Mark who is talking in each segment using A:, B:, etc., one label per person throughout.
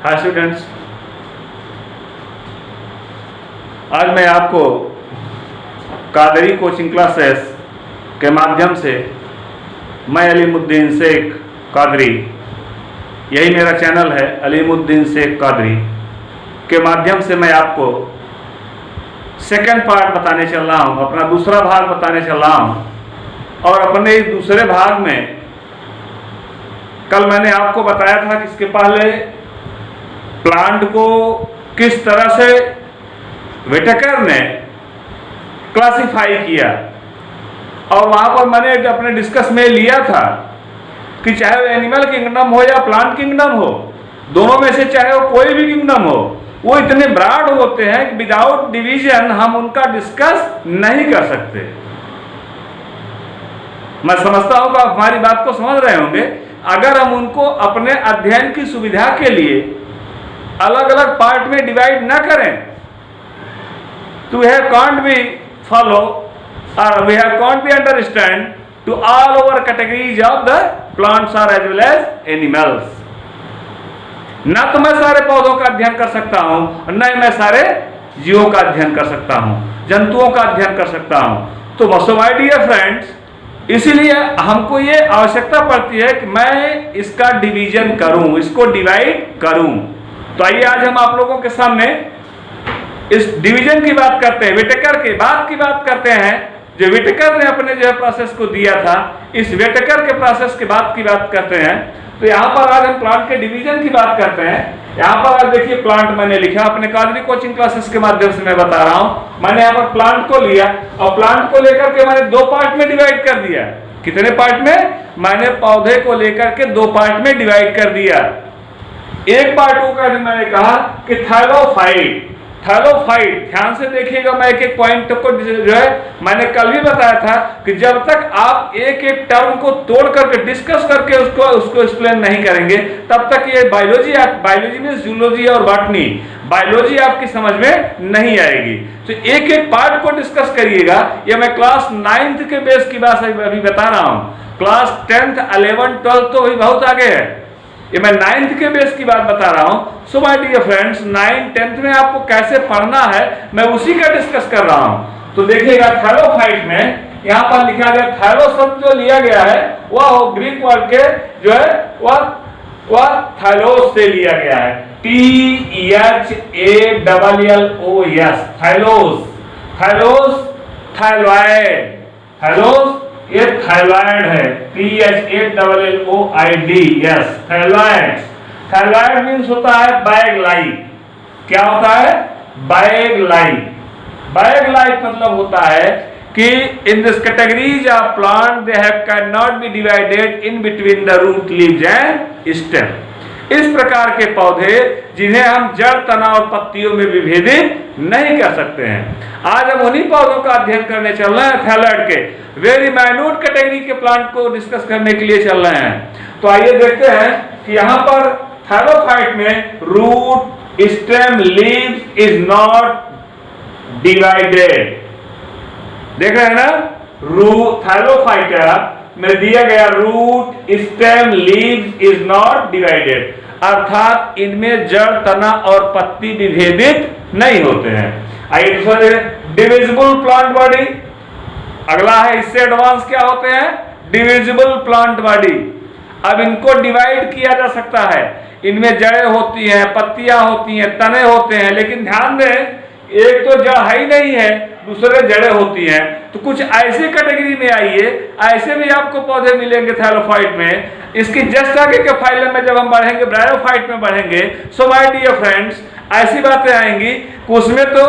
A: Hi students, आज मैं आपको कादरी कोचिंग क्लासेस के माध्यम से मैं अलीमुद्दीन शेख कादरी, यही मेरा चैनल है अलीमुद्दीन शेख कादरी के माध्यम से मैं आपको सेकंड पार्ट बताने चल रहा हूँ, अपना दूसरा भाग बताने चल रहा हूँ। और अपने इस दूसरे भाग में कल मैंने आपको बताया था कि इसके पहले प्लांट को किस तरह से व्हिटेकर ने क्लासिफाई किया, और वहाँ पर मैंने अपने डिस्कस में लिया था कि चाहे वो एनिमल किंगडम हो या प्लांट किंगडम हो, दोनों में से चाहे वो कोई भी किंगडम हो, वो इतने ब्रॉड होते हैं कि विदाउट डिवीजन हम उनका डिस्कस नहीं कर सकते। मैं समझता हूँ कि आप हमारी बात को समझ रहे होंगे। अगर हम उनको अपने अध्ययन की सुविधा के लिए अलग अलग पार्ट में डिवाइड ना करें तो we have can't be follow और we have can't be understand to all over categories of the plants are as well as animals. ना तो मैं सारे पौधों का अध्ययन कर सकता हूं और न मैं सारे जीवों का अध्ययन कर सकता हूं, जंतुओं का अध्ययन कर सकता हूं। तो सो माय डियर फ्रेंड्स, इसीलिए हमको ये आवश्यकता पड़ती है कि मैं इसका डिवीजन करूं, इसको डिवाइड करूं। तो आइए आज हम आप लोगों के सामने इस डिवीजन की बात करते हैं, व्हिटेकर के बाद की बात करते हैं, जो व्हिटेकर ने अपने जो प्रोसेस को दिया था, इस व्हिटेकर के प्रोसेस के बाद की बात करते हैं। तो यहाँ पर आज हम प्लांट के डिवीजन की बात करते हैं। यहाँ पर आज देखिए प्लांट मैंने लिखा, अपने कादरी कोचिंग क्लासेस के माध्यम से मैं बता रहा हूँ। मैंने यहाँ पर प्लांट को लिया और प्लांट को लेकर के मैंने दो पार्ट में डिवाइड कर दिया। कितने पार्ट में? मैंने पौधे को लेकर के दो पार्ट में डिवाइड कर दिया। एक पार्ट को कर मैंने कहा कि थैलोफाइट। थैलोफाइट, ध्यान से देखिएगा, मैं एक एक पॉइंट को जो है मैंने कल भी बताया था कि जब तक आप एक एक टर्म को तोड़ करके डिस्कस करके उसको एक्सप्लेन नहीं करेंगे तब तक ये बायोलॉजी में जूलॉजी और बॉटनी, बायोलॉजी आपकी समझ में नहीं आएगी। तो एक एक पार्ट को डिस्कस करिएगा। ये मैं क्लास 9th के बेस की बात अभी बता रहा हूँ। क्लास 10th 11th 12th तो अभी बहुत आगे है, ये मैं 9th के बेस की बात बता रहा हूं। So my dear friends, 9th 10th में आपको कैसे पढ़ना है मैं उसी का डिस्कस कर रहा हूं। तो देखिएगा थैलोफाइट में यहां पर लिखा गया, थैलो शब्द जो लिया गया है वह ग्रीक वर्ड के जो है वह थैलोस से लिया गया है। THALLOS, थैलोस, थैलोस, थाइलॉइड, थैलोस ये थाइलॉइड है, THALLOID, यस, थाइलॉइड। थाइलॉइड मीन्स होता है बैग लाइक। क्या होता है? Bag like. बैग लाइक मतलब होता है कि in this categories of plant they have can not be divided in between the root, leaves and stem. इस प्रकार के पौधे जिन्हें हम जड़, तना और पत्तियों में विभेदित नहीं कर सकते हैं। आज हम उन्हीं पौधों का अध्ययन करने चल रहे हैं, थैलॉइड के वेरी माइन्यूट कैटेगरी के प्लांट को डिस्कस करने के लिए चल रहे हैं। तो आइए देखते हैं कि यहाँ पर थैलोफाइट में root, stem, leaves is not divided. देख रहे हैं ना, रूट थैलोफाइटा में दिया गया root, stem, leaves is not divided, अर्थात इनमें जड़, तना और पत्ती विभेदित नहीं होते हैं। आइए दूसरा डिविजिबल प्लांट बॉडी, अगला है इससे एडवांस क्या होते हैं? Divisible plant body. अब इनको डिवाइड किया जा सकता है, इनमें जड़ें होती हैं, पत्तियां होती हैं, तने होते हैं, लेकिन ध्यान दें एक तो जड़ है ही नहीं है, दूसरे जड़ें होती हैं। तो कुछ ऐसी कैटेगरी में आइए, ऐसे भी आपको पौधे मिलेंगे थैलोफाइट में। इसकी जस्ट आगे के फाइलम में जब हम बढ़ेंगे, ब्रायोफाइट में बढ़ेंगे, सो माय डियर फ्रेंड्स, ऐसी बातें आएंगी कि उसमें तो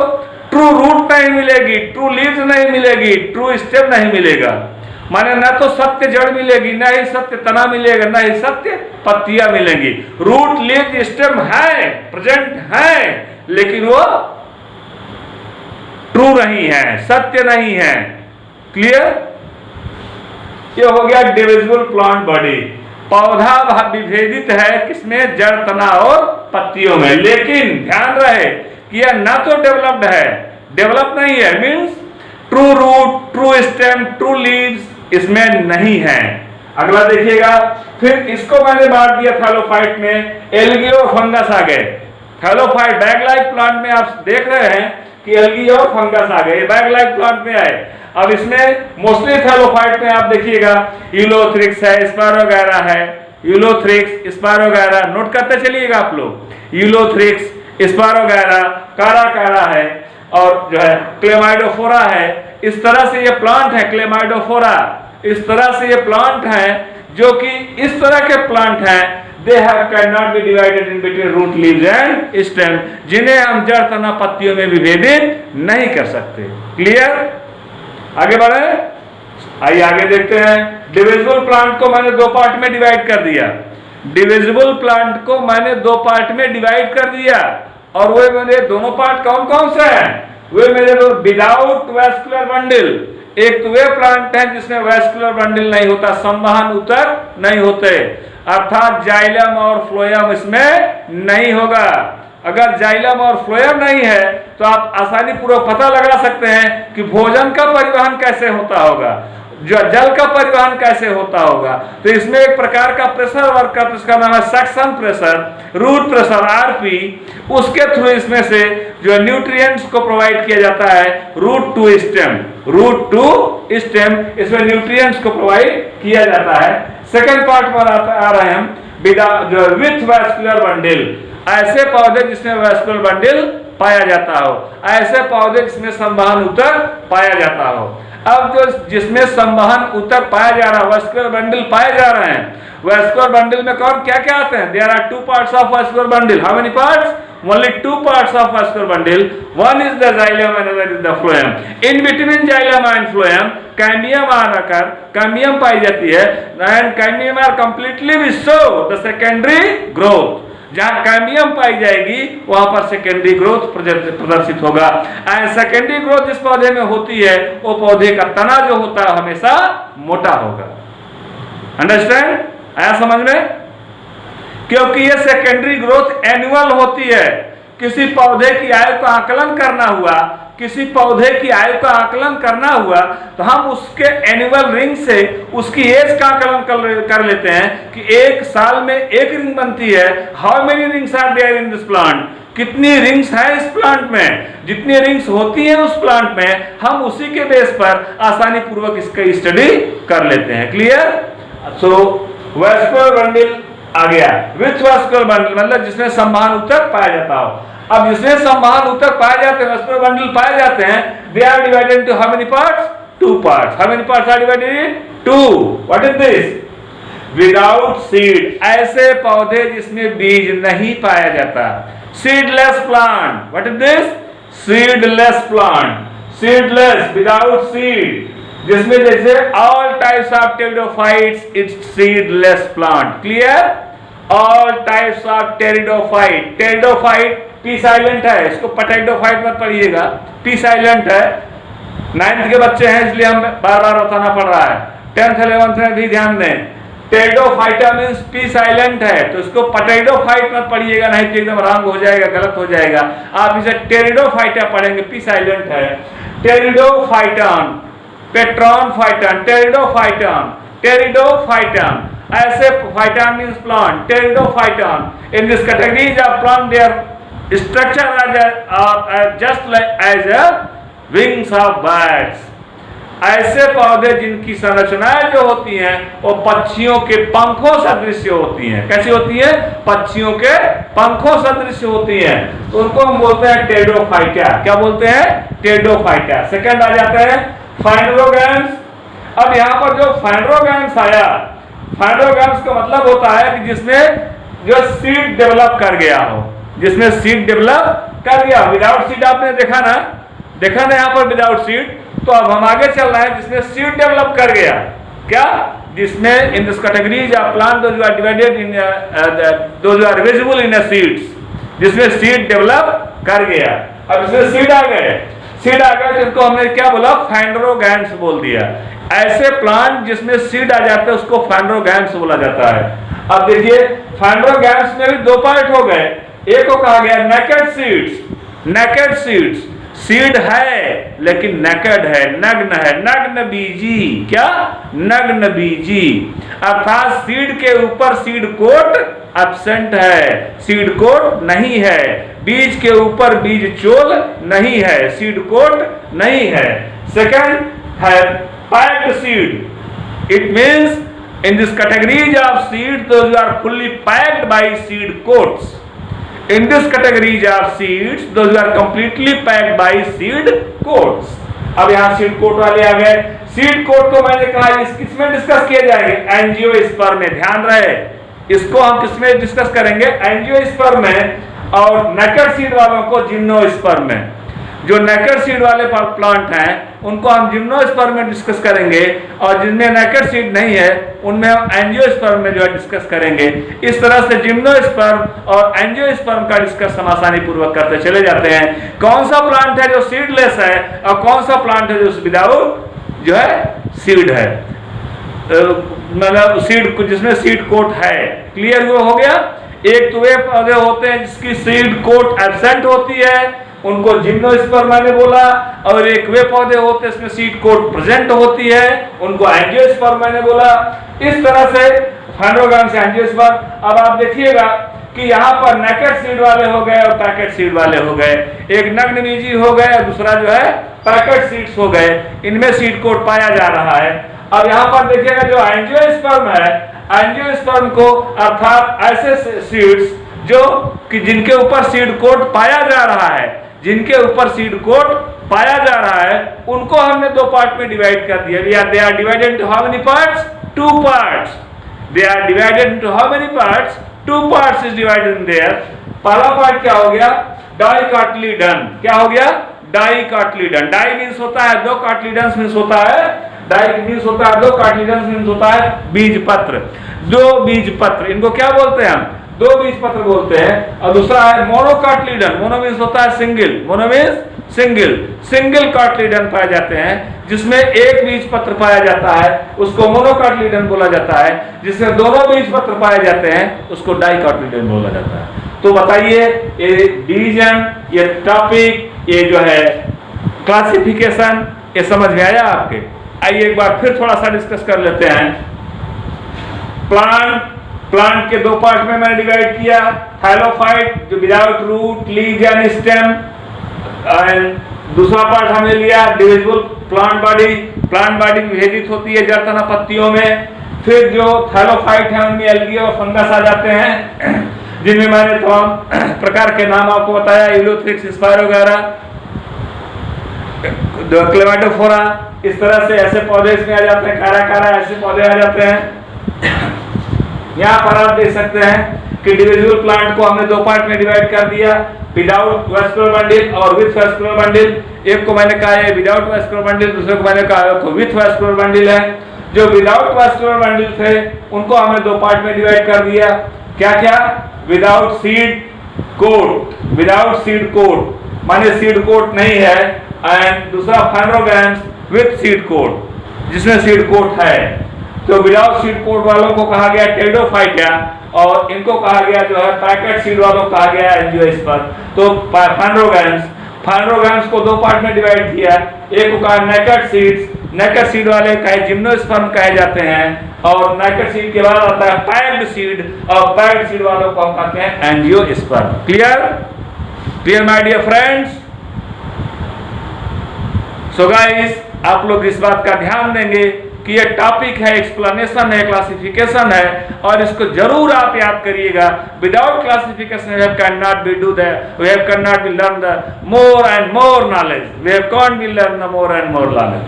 A: ट्रू रूट नहीं मिलेगी, ट्रू लीव्स नहीं मिलेगी, ट्रू स्टेम नहीं मिलेगा। माने न तो सत्य जड़ मिलेगी, न ही सत्य तना मिलेगा, न ही सत्य पत्तियां मिलेंगी। रूट, लीव, स्टेम है, प्रेजेंट है, लेकिन वो ट्रू नहीं है, सत्य नहीं है। क्लियर? ये हो गया डिविजिबल प्लांट बॉडी। पौधा विभेदित है किसमें? जड़, तना और पत्तियों में। लेकिन ध्यान रहे कि यह ना तो डेवलप्ड है, डेवलप नहीं है, means true root, true stem, true leaves इसमें नहीं है। अगला देखिएगा, फिर इसको मैंने बांट दिया थैलोफाइट में, एल्गी और फंगस आ गए। थैलोफाइट बैग लाइक प्लांट में आप देख रहे हैं कि एल्गी और फंगस आ गए, बैग लाइक प्लांट में आए। अब इसमें मोस्टली थैलोफाइट में आप देखिएगा यूलोथ्रिक्स है, स्पायरोगैरा है, यूलोथ्रिक्स स्पायरोगैरा, नोट करते चलिएगा आप लोग, यूलोथ्रिक्स स्पायरोगैरा, कारा है, और जो है क्लेमाइडोफोरा है। इस तरह से ये प्लांट है, क्लेमाइडोफोरा, इस तरह से ये प्लांट है, जो कि इस तरह के प्लांट हैं, they can not be divided in between root leaves and stem, जिन्हें हम जड़ तना पत्तियों में विभेदित नहीं कर सकते। क्लियर? आगे बढ़े, आइए आगे देखते हैं। डिविजिबल प्लांट को मैंने दो पार्ट में डिवाइड कर दिया, डिविजिबल प्लांट को मैंने दो पार्ट में डिवाइड कर दिया, और वे मेरे दोनों पार्ट कौन कौन से हैं? वे मेरे दो विदाउट वैस्कुलर बंडल, एक तो वे प्लांट हैं जिसमें वैस्कुलर बंडल नहीं होता, संवहन उत्तर नहीं होते, अर्थात जाइलम और फ्लोएम इसमें नहीं होगा। अगर जाइलम और फ्लोएम नहीं है तो आप आसानी पूर्वक पता लगा सकते हैं कि भोजन का परिवहन कैसे होता होगा, जो जल का परिवहन कैसे होता होगा। तो इसमें एक प्रकार का प्रेशर वर्क करता है, उसका नाम है suction pressure, root pressure RP, उसके थ्रू इसमें से जो न्यूट्रिएंट्स को प्रोवाइड किया जाता है root to stem, root to stem, इसमें न्यूट्रिएंट्स को प्रोवाइड किया जाता है। सेकेंड पार्ट पर आ रहे हैं हम, जो विथ वैस्कुलर बंडल, ऐसे पौधे जिसमें वैस्कुलर बंडल पाया जाता हो, ऐसे पौधे जिसमें संवहन उत्तर पाया जाता हो। अब जो जिसमें संवहन उत्तर पाया जा रहा है, वैस्कुलर बंडल पाए जा रहे हैं, वैस्कुलर बंडल में कौन क्या क्या आते हैं? There are two parts of vascular bundle. How many parts? Only two parts of vascular bundle, one is the xylem and other is the phloem. In between xylem and phloem cambium आकर cambium पाई जाती है, and cambium are completely will show the secondary growth. जहां cambium पाई जाएगी वहां पर secondary growth प्रदर्शित होगा। एंड सेकेंडरी ग्रोथ जिस पौधे में होती है वो पौधे का तना जो होता है हमेशा मोटा होगा। अंडरस्टैंड? आया समझ में? क्योंकि ये सेकेंडरी ग्रोथ एनुअल होती है। किसी पौधे की आयु का आकलन करना हुआ, किसी पौधे की आयु का आकलन करना हुआ तो हम उसके एनुअल रिंग से उसकी एज का आकलन कर लेते हैं कि एक साल में एक रिंग बनती है। How many rings are there in this plant? कितनी रिंग्स है इस प्लांट में? जितनी रिंग्स होती हैं उस प्लांट में, हम उसी के बेस पर आसानी पूर्वक इसका स्टडी कर लेते हैं। क्लियर? सो वैस्कुलर बंडल आ गया, विथ वैस्कुलर बंडल मतलब जिसमें संवहन उत्तर पाया जाता हो। अब जिसमें संवहन उत्तर पाए जाते हैं, वैस्कुलर बंडल पाए जाते हैं, they are divided into how many parts? Two parts. How many parts are divided in? Two. What is this? Without seed, ऐसे पौधे जिसमें बीज नहीं पाया जाता, seedless plant. What is this? Seedless plant, seedless, without seed, जिसमें जैसे all types of pteridophytes it's seedless plant. Clear? All types of pteridophyte, pteridophyte P silent है, इसको पोटैटोफाइट मत पढ़िएगा, पी साइलेंट है। 9th के बच्चे हैं इसलिए हम बार बार बताना पड़ रहा है, 10th 11th में भी ध्यान दें। टेरिडोफाइटा मींस पी साइलेंट है, तो इसको पोटैटोफाइट मत पढ़िएगा, नहीं तो एकदम रॉन्ग हो जाएगा, गलत हो जाएगा। आप इसे टेरिडोफाइटा पढ़ेंगे, पी साइलेंट है। टेरिडोफाइटन, पेट्रॉन फाइटन, टेरिडोफाइटन, टेरिडोफाइटन, ऐसे phyton means plant, pteridophyton. In this categories of plant there structure are just like as a wings of birds। ऐसे पौधे जिनकी संरचनाएं जो होती हैं वो पक्षियों के पंखों सदृश होती हैं। कैसी होती है? पक्षियों के पंखों सदृश होती हैं, तो उनको हम बोलते हैं टेरिडोफाइटा। क्या बोलते हैं? टेरिडोफाइटा। सेकंड आ जाते हैं फाइनरोगैम्स। अब यहाँ पर जो फाइनरोगैम्स आया, फाइनरोगैम्स का मतलब होता है कि जिसमें जो सीड डेवलप कर गया हो, जिसमें सीड डेवलप कर गया। विदाउट सीड आपने देखा ना यहाँ पर विदाउट सीड। तो अब हम आगे चल रहे हैं जिसमें सीड डेवलप कर गया। क्या? जिसमें in this categories of plant those are divided in those are visible in seeds, जिसमें सीड डेवलप कर गया। अब इसमें सीड आ गए, सीड आ गए जिनको हमने क्या बोला? फाइनरोगैम्स बोल दिया। ऐसे प्लांट जिसमें सीड आ जाते हैं उसको फाइनरोगैम्स बोला जाता है। अब देखिए फाइनरोगैम्स में भी दो पार्ट हो गए, एक को कहा गया naked seeds, naked seeds. Seed है लेकिन नेकेड है, नग्न है, नग्न बीजी। क्या? नग्न बीजी। अर्थात सीड के ऊपर सीड कोट एब्सेंट है, सीड कोट नहीं है। बीज के ऊपर बीज चोल नहीं है, सीड कोट नहीं है। सेकंड है packed seed. It means in this categories of seed, those are fully packed by seed coats. In this categories of seeds, those are completely packed by seed coats. अब यहाँ seed coat वाले आ गए। Seed coat को मैंने कहा किसमें discuss किए जाएंगे? एंजियोस्पर्म में। ध्यान रहे, इसको हम किसमें डिस्कस करेंगे? एंजियोस्पर्म में। और नेकेड सीड वालों को जिम्नोस्पर्म में। जो नेकेड सीड वाले प्लांट हैं उनको हम जिम्नोस्पर्म में डिस्कस करेंगे, और जिनमें नेकेड सीड नहीं है उनमें हम एंजियोस्पर्म में जो है डिस्कस करेंगे। इस तरह से जिम्नोस्पर्म और एंजियोस्पर्म का डिस्कस हम आसानी पूर्वक करते चले जाते हैं। कौन सा प्लांट है जो सीडलेस है और कौन सा प्लांट है जो विदाउट जो है सीड है, मतलब सीड जिसमें सीड कोट है। क्लियर हो गया? एक तो वे पौधे होते हैं जिसकी सीड कोट एब्सेंट होती है, उनको जिम्नोस्पर्म मैंने बोला। और एक वे पौधे होते हैं इसमें सीड कोट प्रेजेंट होती है, उनको एंजियोस्पर्म मैंने बोला। इस तरह से फाइंड्रोग्राम से एंजियोस्पर्म। अब आप देखिएगा कि यहाँ पर नेकेड सीड वाले हो गए और पैकेट सीड वाले हो गए। एक नग्न बीजी हो गए और दूसरा जो है पैकेट सीड्स हो गए। इनमें सीड कोट पाया जा रहा है। अब यहाँ पर देखिएगा जो एंजियोस्पर्म है, एंजियोस्पर्म को अर्थात ऐसे सीड्स जो कि जिनके ऊपर सीड कोट पाया जा रहा है, जिनके ऊपर सीड कोट पाया जा रहा है, उनको हमने दो पार्ट में डिवाइड कर दिया। They are divided into how many parts? 2 parts. They are divided into how many parts? 2 parts is divided in there. पहला पार्ट क्या हो गया? डाइकोटिलीडन। क्या हो गया? डाइकोटिलीडन। डाई मींस होता है दो, कार्टिलीडन्स मींस होता है डाई मींस होता है दो, कार्टिलीडन्स मींस होता है बीज पत्र। दो बीज पत्र, इनको क्या बोलते हैं हम? दो बीज पत्र बोलते हैं। और दूसरा है मोनोकार्टिलीडन। मोनो मींस होता है single, mono means single. Single cotyledon पाए जाते हैं जिसमें एक बीज पत्र पाया जाता है, उसको मोनोकार्टिलीडन बोला जाता है। जिसमें दोनों बीज पत्र पाए जाते हैं उसको डाइकोटिलीडन बोला जाता है। तो बताइए ये डिवीजन, ये टॉपिक, ये जो है क्लासिफिकेशन, ये समझ में आया आपके? आइए एक बार फिर थोड़ा सा डिस्कस कर लेते हैं। प्लांट के दो पार्ट में मैंने डिवाइड किया। थाइलोफाइट जो without root, leaves and stem, and दूसरा पार्ट हमने लिया divisible plant body. Plant body विभेदित होती है जड़ तना पत्तियों में। फिर जो थाइलोफाइट है उनमें एल्गी और फंगस आ जाते हैं, जिनमें मैंने तमाम प्रकार के नाम आपको बताया, यूलोथ्रिक्स, स्पायरोगारा, क्लेमाइडोफोरा। इस तरह से ऐसे पौधे इसमें आ जाते हैं, कारा ऐसे पौधे आ जाते हैं। यहाँ पर आप देख सकते हैं कि डिविजिबल प्लांट को हमने दो पार्ट में डिवाइड कर दिया, विदाउट वैस्कुलर बंडल और विथ वैस्कुलर बंडल। एक को मैंने कहा है विदाउट वैस्कुलर बंडल, दूसरे को मैंने कहा है विथ वैस्कुलर बंडल है। जो विदाउट वैस्कुलर बंडल थे उनको हमने दो पार्ट में डिवाइड कर दिया। क्या क्या? Without seed coat, without seed coat माने सीड कोट नहीं है, एंड दूसरा फाइंड्रोग्राम्स विथ सीड कोट, जिसमें सीड कोट है। तो विदाउट सीड कोट वालों को कहा गया टेरिडोफाइटा, और इनको कहा गया जो है पैकेट सीड वालों को कहा गया एंजियोस्पर्म। तो फाइंड्रोग्राम्स को दो पार्ट में डिवाइड किया। एक को कहा नेकेड सीड्स, नेकेड सीड वाले कहे जिम्नोस्पर्म कहे जाते हैं, और नेकेड सीड के बाद आता है पैक्ड सीड, और पैक्ड सीड वालों को हम कहते हैं angiosperm. Clear? Clear my dear friends? So guys, आप लोग इस बात का ध्यान देंगे कि ये टॉपिक है, एक्सप्लेनेशन है, क्लासिफिकेशन है, और इसको जरूर आप याद करिएगा। Without classification we can not be do that, we can not be learn the more and more knowledge, we can be learn the more and more knowledge.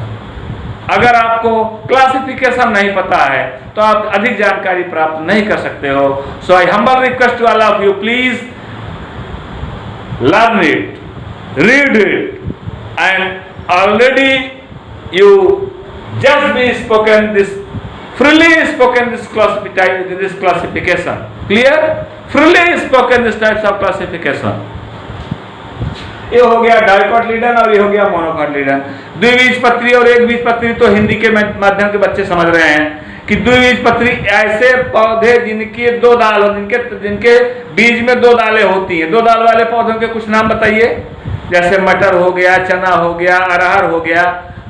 A: अगर आपको क्लासिफिकेशन नहीं पता है तो आप अधिक जानकारी प्राप्त नहीं कर सकते हो। So I humble request to all of you, please learn it, read it, and already you just be spoken this, freely spoken this classification. Clear? Freely spoken this types of classification. ये हो गया डाइकोटिलीडन और ये हो गया मोनोकोटिलीडन। द्विबीजपत्री और एक बीजपत्री तो हिंदी के माध्यम के बच्चे समझ रहे हैं कि द्विबीजपत्री ऐसे पौधे जिनके दो दाल हो, जिनके बीज में दो दालें होती हैं। दो दाल वाले पौधों के कुछ नाम बताइए। जैसे मटर हो गया, चना हो गया, अरहर हो गया,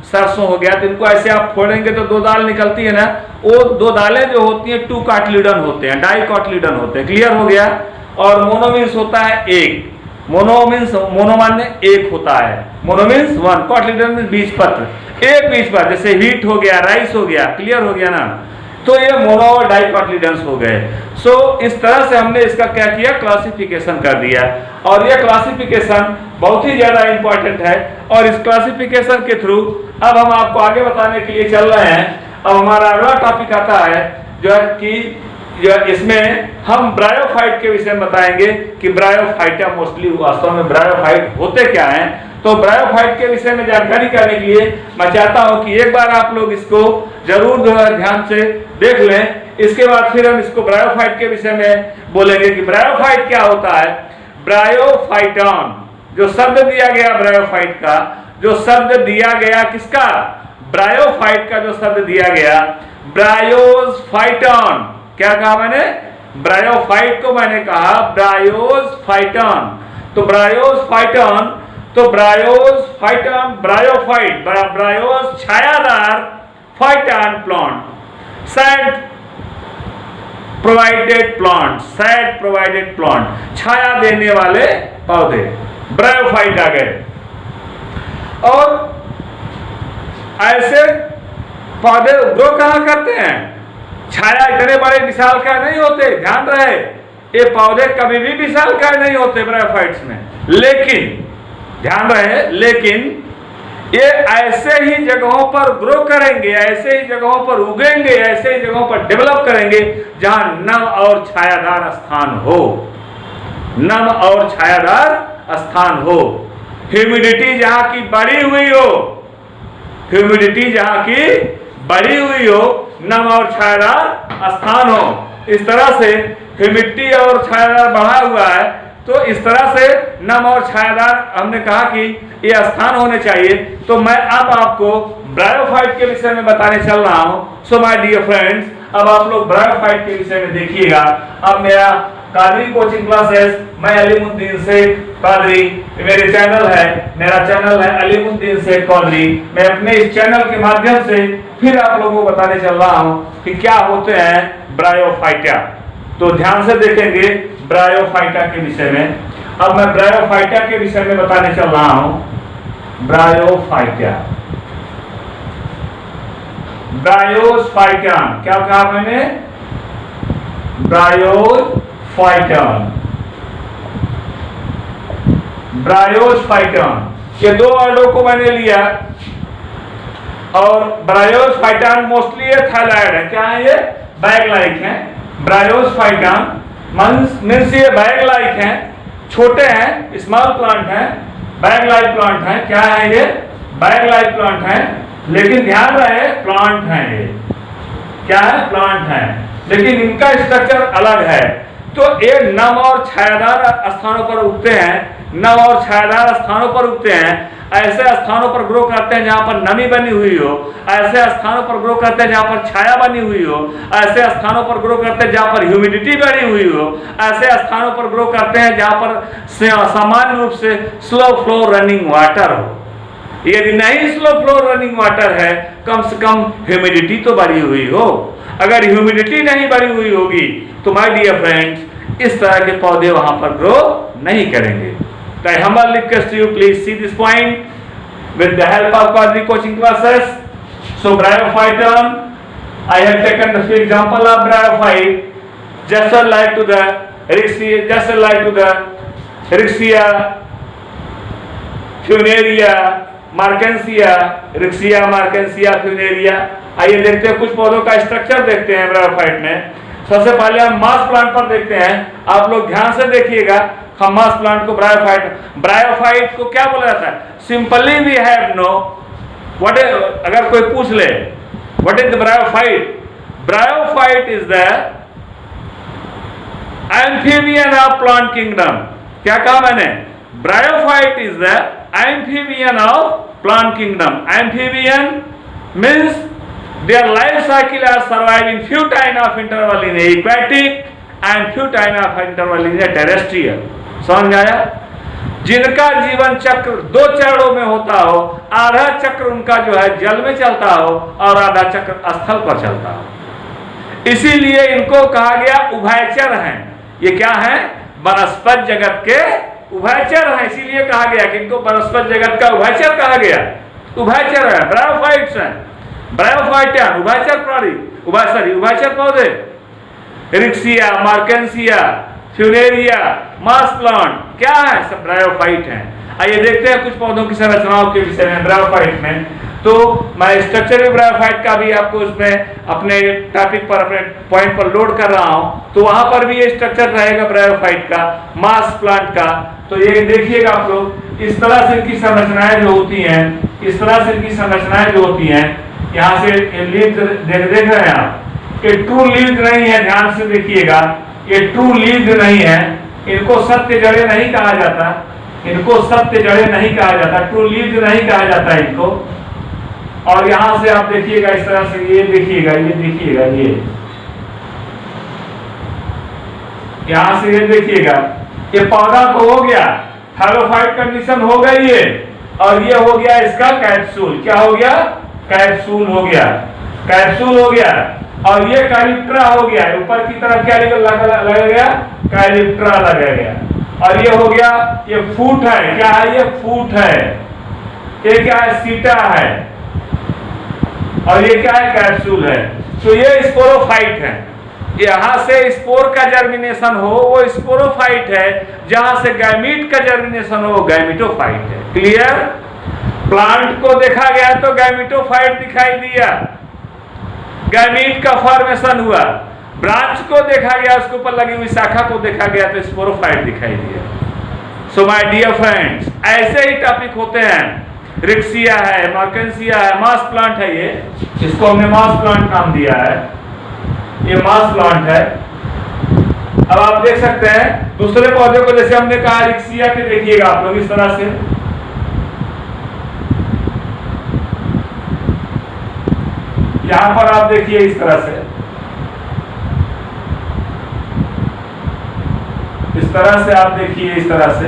A: सरसों हो गया, तो इनको ऐसे आप फोड़ेंगे तो दो दाल निकलती है ना, वो दो दालें जो होती हैं टू कॉटलीडन होते हैं, डाई कॉटलीडन होते हैं। क्लियर हो गया। और मोनो मीन्स होता है एक, मोनो मीन्स मोनो मान्य एक होता है, mono means one, cotyledon means बीज पत्र, एक बीज पत्र, जैसे व्हीट हो गया, राइस हो गया। क्लियर हो गया ना। तो ये मोनो और डाई कॉटलीडन्स हो गए। सो इस तरह से हमने इसका क्या किया, क्लासिफिकेशन कर दिया। और ये क्लासिफिकेशन बहुत ही ज्यादा इंपॉर्टेंट है। और इस क्लासिफिकेशन के थ्रू अब हम आपको आगे बताने के लिए चल रहे हैं। अब हमारा अगला टॉपिक आता है जो है कि इसमें हम ब्रायोफाइट के विषय में बताएंगे कि ब्रायोफाइटा मोस्टली वास्तव में ब्रायोफाइट होते क्या हैं। तो ब्रायोफाइट के विषय में जानकारी करने के लिए मैं चाहता हूं कि एक बार आप लोग इसको जरूर ध्यान से देख लें। इसके बाद फिर हम इसको ब्रायोफाइट के विषय में बोलेंगे कि ब्रायोफाइट क्या होता है। ब्रायोफाइटन, जो शब्द दिया गया ब्रायोफाइट का, जो शब्द दिया गया किसका, ब्रायोफाइट का जो शब्द दिया गया, ब्रायोफाइटन। क्या कहा मैंने, ब्रायोफाइट को मैंने कहा ब्रायोफाइटन। तो ब्रायोफाइटन, तो ब्रायोफाइटन, ब्रायोफाइट, ब्रायोस छायादार, phyton plant, shade provided plant, shade provided plant, छाया देने वाले पौधे, ब्रायोफाइट आ गए। और ऐसे पौधे ग्रो कहां करते हैं, छाया इतने बड़े विशालकाय नहीं होते, ध्यान रहे, ये पौधे कभी भी विशालकाय नहीं होते ब्रायोफाइट्स में। लेकिन ध्यान रहे, लेकिन ये ऐसे ही जगहों पर ग्रो करेंगे, ऐसे ही जगहों पर उगेंगे, ऐसे ही जगहों पर डेवलप करेंगे जहां नम और छायादार स्थान हो, नम और छायादार स्थान हो, ह्यूमिडिटी जहां की बढ़ी हुई हो, ह्यूमिडिटी जहां की बढ़ी हुई हो, नम और छायादार स्थान हो। इस तरह से ह्यूमिडिटी और छायादार बढ़ा हुआ है, तो इस तरह से नम और छायादार हमने कहा कि ये स्थान होने चाहिए। तो मैं अब आपको ब्रायोफाइट के विषय में बताने चल रहा हूं। सो माय डियर फ्रेंड्स, अब आप लोग ब्रायोफाइट के विषय में देखिएगा। अब मेरा कादरी कोचिंग क्लासेस, मैं अलीमुद्दीन शेख कादरी, मेरे चैनल है, मेरा चैनल है अलीमुद्दीन शेख कादरी। मैं अपने इस चैनल के माध्यम से फिर आप लोगों को बताने चल रहा हूं कि क्या होते हैं ब्रायोफाइटा। तो ध्यान से देखेंगे ब्रायोफाइटा के विषय में। अब मैं ब्रायोफाइटा के विषय में बताने चल रहा हूं। ब्रायोफाइटा, ब्रायोफाइटन, क्या कहा मैंने, ब्रायोफाइटन, ब्रायोफाइटन, ये दो वर्डों को मैंने लिया। और ब्रायोफाइटन मोस्टली ये थैलाइड है, क्या है, ये बैग लाइक है। ब्रायोफाइटन मीन्स ये बैग लाइक है, छोटे हैं, स्मॉल प्लांट है, बैग लाइक प्लांट है। क्या है ये, बैग लाइक प्लांट है। लेकिन ध्यान रहे प्लांट है, ये क्या है, प्लांट है, लेकिन इनका स्ट्रक्चर अलग है। तो ये नम और छायादार स्थानों पर उगते हैं, नम और छायादार स्थानों पर उगते हैं। ऐसे स्थानों पर ग्रो करते हैं जहां पर नमी बनी हुई हो, ऐसे स्थानों पर ग्रो करते हैं जहां पर छाया बनी हुई हो, ऐसे स्थानों पर ग्रो करते हैं जहां पर ह्यूमिडिटी बनी हुई हो, ऐसे स्थानों पर ग्रो करते हैं जहां पर सामान्य रूप से स्लो फ्लो रनिंग वाटर हो। यदि नहीं स्लो फ्लो रनिंग वाटर है, कम से कम ह्यूमिडिटी तो बढ़ी हुई हो। अगर ह्यूमिडिटी नहीं बढ़ी हुई होगी तो माय डियर फ्रेंड्स, इस तरह के पौधे वहां पर ग्रो नहीं करेंगे। I humbly request you, please see this point with the help of Quadri coaching classes. So bryophyton, I have taken the few example of bryophyte, just like to the Erixia, just like to the Erixia, Funaria, Markensia, Erixia, Markensia, Funaria। आइए देखते हैं कुछ पौधों का structure देखते हैं bryophyte में। सबसे पहले हम मास प्लांट पर देखते हैं। आप लोग ध्यान से देखिएगा, हम मास प्लांट को ब्रायोफाइट को क्या बोला जाता है। Simply we have no what, अगर कोई पूछ ले what is the bryophyte, bryophyte is the amphibian of plant kingdom. क्या कहा मैंने, bryophyte is the amphibian of plant kingdom. Amphibian means their life cycle are surviving few time of interval in aquatic and few time of interval in terrestrial। समझ आया। जिनका जीवन चक्र 2 चरणों में होता हो, आधा चक्र उनका जो है जल में चलता हो और आधा चक्र स्थल पर चलता हो। इसीलिए इनको कहा गया उभयचर हैं। ये क्या है? वनस्पत जगत के उभयचर हैं। इसीलिए कहा गया कि इनको वनस्पत जगत का उभयचर कहा गया। उभयचर है, ब्रायोफाइट्स हैं, ब्रायोफाइटियन उभयचर प्राणी, उभयचर पौधे, रिक्सिया, मार्केंसिया, फ्यूनेरिया, मास प्लांट क्या है? सब ब्रायोफाइट हैं। आइए देखते हैं कुछ पौधों की संरचनाओं के विषय में ब्रायोफाइट में। तो मैं स्ट्रक्चर ब्रायोफाइट का भी आपको उसमें अपने टॉपिक पर, अपने पॉइंट पर लोड कर रहा हूं, तो वहां पर भी ये स्ट्रक्चर रहेगा ब्रायोफाइट का, मास प्लांट का। तो ये देखिएगा आप लोग, इस तरह से इनकी संरचनाएं जो होती हैं, इस तरह से इनकी संरचनाएं जो होती हैं, यहाँ से लीव्स देख रहे हैं आप, ये ट्रू लीव्स नहीं है, ध्यान से देखिएगा, ये ट्रू लीव्स नहीं है, इनको सत्य जड़ें नहीं कहा जाता, इनको सत्य जड़ें नहीं कहा जाता, ट्रू लीव्स नहीं कहा जाता इनको। और यहां से आप देखिएगा इस तरह से, ये देखिएगा, ये देखिएगा, ये यहां से ये देखिएगा, ये पौधा तो हो गया, थैलोफाइट कंडीशन हो गई है, और ये हो गया इसका कैप्सूल। क्या हो गया? कैप्सूल हो गया, कैप्सूल हो गया। और ये कैलिप्ट्रा हो गया, ऊपर की तरफ क्या लगा गया? कैलिप्ट्रा लगा गया। और ये हो गया, ये फूट है, क्या है? ये फूट है। ये क्या है? सीटा है। और ये क्या है? कैप्सूल है। तो ये स्पोरोफाइट है। यहां से स्पोर का जर्मिनेशन हो वो स्पोरोफाइट है, जहां से गैमीट का जर्मिनेशन हो वो गैमीटोफाइट है। क्लियर? प्लांट को देखा गया तो गैमीटोफाइट दिखाई दिया, गैमीट का फॉर्मेशन हुआ। ब्रांच को देखा गया, उसके ऊपर लगी हुई शाखा को देखा गया तो स्पोरोफाइट दिखाई दिया। सो माय डियर फ्रेंड्स, ऐसे ही टॉपिक होते हैं। रिक्सिया है, मार्केंसिया है, मास प्लांट है, ये इसको हमने मास प्लांट नाम दिया है, ये मास प्लांट है। अब आप देख सकते हैं दूसरे पौधे को, जैसे हमने कहा रिक्सिया के, देखिएगा आप लोग इस तरह से, यहां पर आप देखिए इस तरह से, इस तरह से आप देखिए, इस तरह से,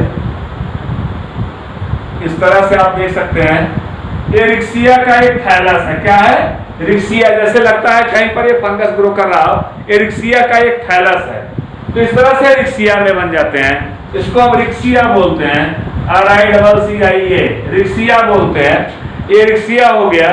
A: इस तरह से आप देख सकते हैं। ये रिक्सिया का एक थैलस है। क्या है? रिक्सिया। जैसे लगता है कहीं पर ये फंगस ग्रो कर रहा हो, ये रिक्सिया का एक थैलस है। तो इस तरह से रिक्सिया में बन जाते हैं, इसको हम रिक्सिया बोलते हैं, RICCIA, रिक्सिया बोलते हैं। ये रिक्सिया हो गया।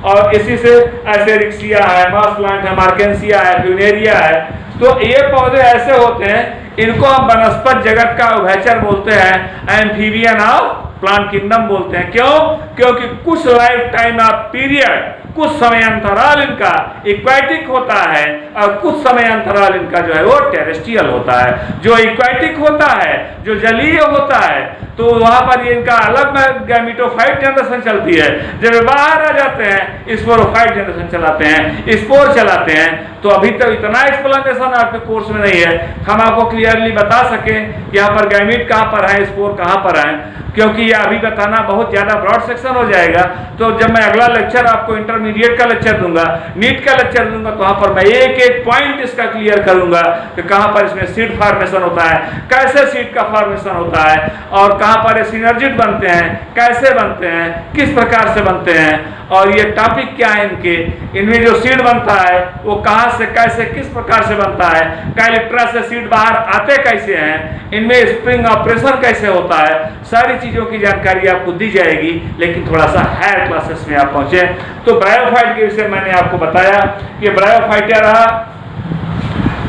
A: और इसी से ऐसे रिक्सिया है, मास प्लांट है, मार्केंसिया है, फ्यूनेरिया है। तो ये पौधे ऐसे होते हैं, इनको हम वनस्पत जगत का उभयचर बोलते हैं, एम्फीबियन ऑफ प्लांट किंगडम बोलते हैं। क्यों? क्योंकि कुछ लाइफ टाइम ऑफ पीरियड, कुछ समय अंतराल इनका इक्वेटिक होता है और कुछ समय अंतराल इनका जो है वो टेरेस्ट्रियल होता है। जो इक्वेटिक होता है, जो जलीय होता है, तो वहां पर इनका अलग गैमीटोफाइट जनरेशन चलती है। जब बाहर आ जाते हैं स्पोरोफाइट जनरेशन चलाते हैं, स्पोर चलाते हैं। तो अभी तक इतना एक्सप्लेनेशन आपके कोर्स में नहीं है, हम आपको क्लियरली बता सकें यहाँ पर गैमीट कहाँ पर है, स्पोर कहाँ पर है, क्योंकि ये अभी बताना बहुत ज्यादा ब्रॉड सेक्शन हो जाएगा। तो जब मैं अगला लेक्चर आपको इंटरमीडिएट का लेक्चर दूंगा, नीट का लेक्चर दूंगा, तो वहां पर मैं एक एक पॉइंट इसका क्लियर करूंगा कि कहां पर इसमें सीड फॉर्मेशन होता है, कैसे सीड का फॉर्मेशन होता है, और कहां पर ये सिनर्जिड बनते हैं, कैसे बनते हैं, किस प्रकार से बनते हैं, और ये टॉपिक क्या है इनके, इनमें जो सीड बनता है वो कहां से, कैसे, किस प्रकार से बनता है, कैलिप्ट्रा से सीड बाहर आते कैसे हैं, इनमें स्प्रिंग ऑपरेशन कैसे होता है, सारी चीजों की जानकारी आपको दी जाएगी। लेकिन थोड़ा सा हायर क्लासेस में आप पहुंचे। तो ब्रायोफाइट के विषय मैंने आपको बताया कि ब्रायोफाइट क्या रहा।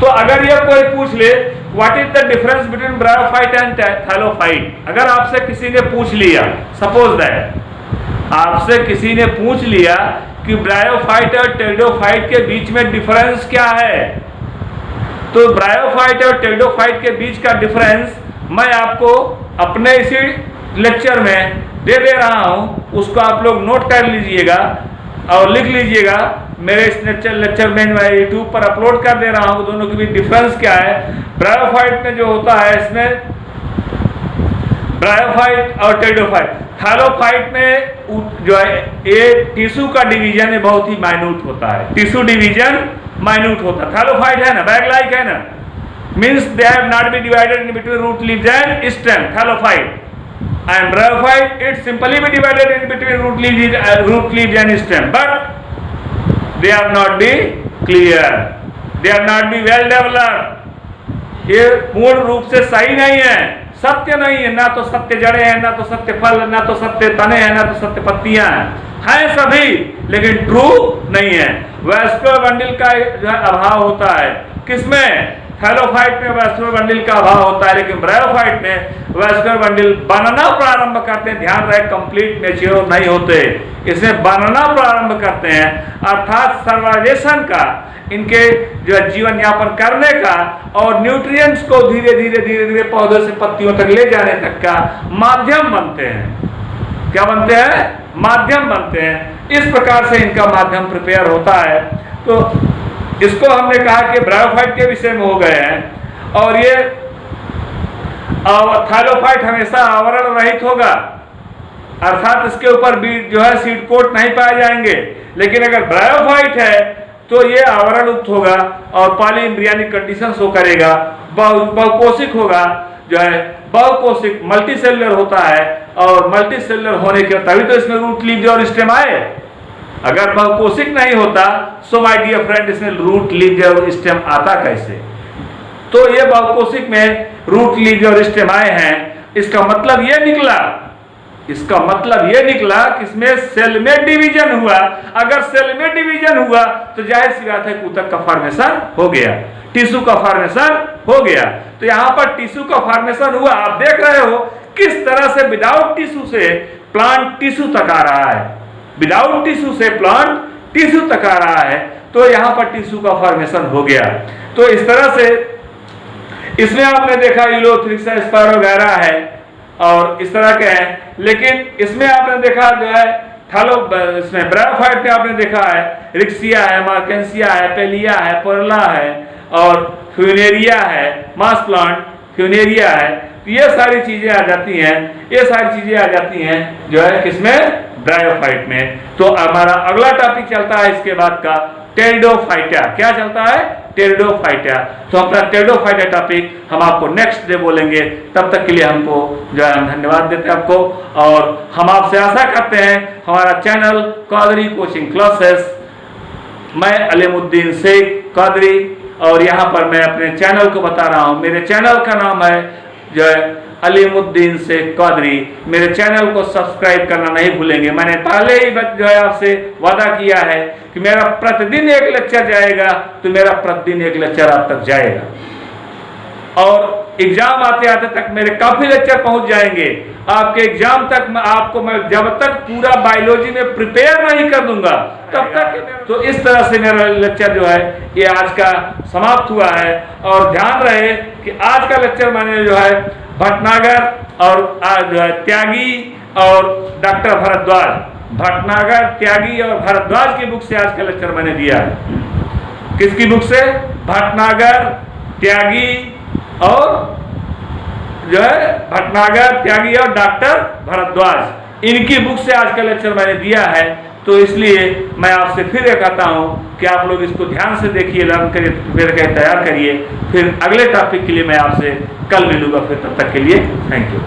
A: तो अगर ये कोई पूछ ले what is the difference between bryophyte and thallophyte, अगर आपसे किसी ने पूछ लिया, सपोज दैट आपसे किसी ने पूछ लिया कि ब्रायोफाइट और टेरिडोफाइट के बीच में डिफरेंस क्या है, तो ब्रायोफाइट और टेरिडोफाइट के बीच का डिफरेंस मैं आपको अपने इसी लेक्चर में दे रहा हूं, उसको आप लोग नोट कर लीजिएगा और लिख लीजिएगा। मेरे इस लेक्चर में मैं यूट्यूब पर अपलोड कर दे रहा हूं, दोनों के बीच डिफरेंस क्या है। ब्रायोफाइट में जो होता है, इसमें ब्रायोफाइट और टेरिडोफाइट, थैलोफाइट में जो है ये टिश्यू का डिवीजन है बहुत ही माइन्यूट होता है, टिश्यू डिवीजन माइन्यूट होता है। थैलोफाइट है ना, बैग लाइक है ना, means they have not been divided in between root leaves and stem, thallophyte. and bryophyte it simply be divided in between root leaves and stem, but they are not be clear, they are not be well developed। ये पूर्ण रूप से सही नहीं है, सत्य नहीं है, ना तो सत्य जड़े हैं, ना तो सत्य फल, ना तो सत्य तने हैं, ना तो सत्य पत्तियां हैं सभी, लेकिन ट्रू नहीं है। वैस्कुलर बंडल का जो है अभाव होता है, किसमें? थैलोफाइट में वैस्कुलर बंडल का अभाव होता है, लेकिन ब्रायोफाइट में वैस्कुलर बंडल बनना प्रारंभ करते हैं। ध्यान रहे, कंप्लीट मैच्योर नहीं होते, इसमें बनना प्रारंभ करते हैं, अर्थात सर्वाइवेशन का, इनके जो जीवन यापन करने का और न्यूट्रिएंट्स को धीरे धीरे पौधे से पत्तियों तक ले जाने तक का माध्यम बनते हैं। क्या बनते हैं? माध्यम बनते हैं। इस प्रकार से इनका माध्यम प्रिपेयर होता है। तो इसको हमने कहा कि ब्रायोफाइट के विषय में हो गए हैं। और ये थैलोफाइट हमेशा आवरण रहित होगा, अर्थात इसके ऊपर बीज जो है सीड कोट नहीं पाए जाएंगे। लेकिन अगर ब्रायोफाइट है तो ये आवरण युक्त होगा और पॉली एम्ब्रियोनिक कंडीशन शो करेगा, बहुकोशिक होगा, जो है बहुकोशिक मल्टी सेलुलर होता है। और मल्टी सेलुलर होने के तभी तो इसमें रूट लीव्स और स्टेम आए। अगर बहुकोशिक नहीं होता सो माय डियर फ्रेंड इसमें रूट लीव्स और स्टेम आता कैसे? तो ये बहुकोशिक में रूट लीव्स और स्टेम आए हैं। इसका मतलब ये निकला कि इसमें सेल में डिवीजन हुआ। अगर सेल में डिवीजन हुआ तो जाहिर सी बात है ऊतक का फॉर्मेशन हो गया, टिश्यू का फॉर्मेशन हो गया। तो यहाँ पर टिश्यू का फॉर्मेशन हुआ। आप देख रहे हो किस तरह से विदाउट टिश्यू से प्लांट टिश्यू तक आ रहा है, विदाउट टिश्यू से प्लांट टिश्यू तक आ रहा है। तो यहाँ पर टिश्यू का फॉर्मेशन हो गया। तो इस तरह से इसमें आपने देखा यूलोथ्रिक्स वगैरह है और इस तरह के हैं। लेकिन इसमें आपने देखा जो है इसमें ब्रायोफाइट में आपने देखा है रिक्सिया है, मार्केंसिया है, पेलिया है, पोरला है और फ्यूनेरिया है, मास प्लांट फ्यूनेरिया है। तो ये सारी चीजें आ जाती हैं, जो है किसमें? ब्रायोफाइट में। तो हमारा अगला टॉपिक चलता है इसके बाद का टेरिडोफाइटा। क्या चलता है? टेरिडोफाइटा। तो अपना टेरिडोफाइटा टॉपिक हम आपको नेक्स्ट डे बोलेंगे। तब तक के लिए हमको जो है हम धन्यवाद देते हैं आपको, और हम आपसे आशा करते हैं हमारा चैनल कादरी कोचिंग क्लासेस, मैं अलीमुद्दीन शेख कादरी, और यहाँ पर मैं अपने चैनल को बता रहा हूँ। मेरे चैनल का नाम है जो है अलीमुद्दीन शेख कादरी। मेरे चैनल को सब्सक्राइब करना नहीं भूलेंगे। मैंने पहले ही जो है आपसे वादा किया है कि मेरा प्रतिदिन एक लेक्चर जाएगा, तो मेरा प्रतिदिन एक लेक्चर आप तक जाएगा। और एग्जाम आते आते तक मेरे काफी लेक्चर पहुंच जाएंगे। आपके एग्जाम तक आपको मैं जब तक पूरा बायोलॉजी में प्रिपेयर नहीं कर दूंगा तब तक। तो इस तरह से मेरा लेक्चर जो है ये आज का समाप्त हुआ है। और ध्यान रहे कि आज का लेक्चर मैंने जो है भटनागर और जो है त्यागी और डॉक्टर भारद्वाज, भटनागर, त्यागी और भारद्वाज की बुक से आज का लेक्चर मैंने दिया है। किसकी बुक से? भटनागर, त्यागी और जो है भटनागर, त्यागी और डॉक्टर भारद्वाज, इनकी बुक से आज का लेक्चर मैंने दिया है। तो इसलिए मैं आपसे फिर ये कहता हूँ कि आप लोग इसको ध्यान से देखिए, लर्न करिए, प्रिपेयर करिए, तैयार करिए। फिर अगले टॉपिक के लिए मैं आपसे कल मिलूंगा। फिर तब तक के लिए थैंक यू।